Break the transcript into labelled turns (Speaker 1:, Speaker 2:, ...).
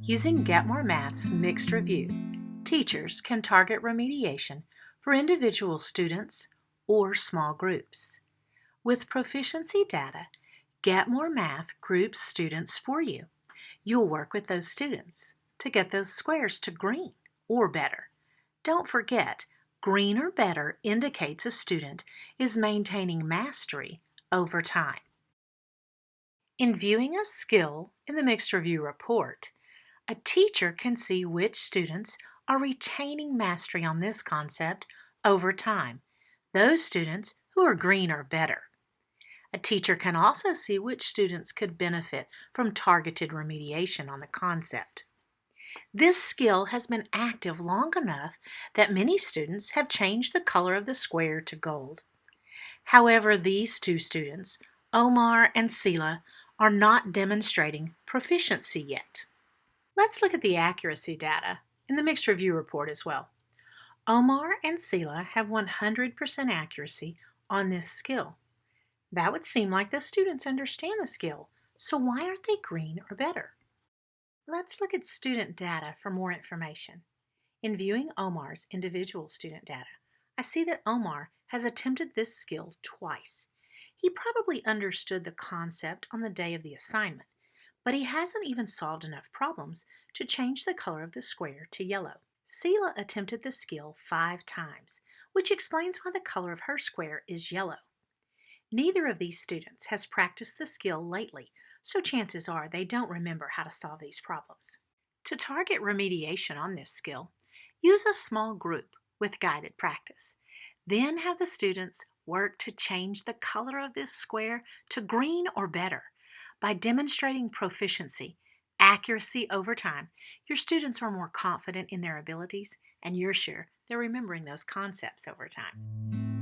Speaker 1: Using Get More Math's mixed review, teachers can target remediation for individual students or small groups. With proficiency data, Get More Math groups students for you. You'll work with those students to get those squares to green or better. Don't forget, green or better indicates a student is maintaining mastery over time. In viewing a skill in the mixed review report, a teacher can see which students are retaining mastery on this concept over time, those students who are green or better. A teacher can also see which students could benefit from targeted remediation on the concept. This skill has been active long enough that many students have changed the color of the square to gold. However, these two students, Omar and Sela, are not demonstrating proficiency yet. Let's look at the accuracy data in the mixed review report as well. Omar and Sela have 100% accuracy on this skill. That would seem like the students understand the skill, so why aren't they green or better? Let's look at student data for more information. In viewing Omar's individual student data, I see that Omar has attempted this skill twice. He probably understood the concept on the day of the assignment, but he hasn't even solved enough problems to change the color of the square to yellow. Sela attempted the skill 5 times, which explains why the color of her square is yellow. Neither of these students has practiced the skill lately, so chances are they don't remember how to solve these problems. To target remediation on this skill, use a small group with guided practice. Then have the students work to change the color of this square to green or better. By demonstrating proficiency, accuracy over time, your students are more confident in their abilities, and you're sure they're remembering those concepts over time.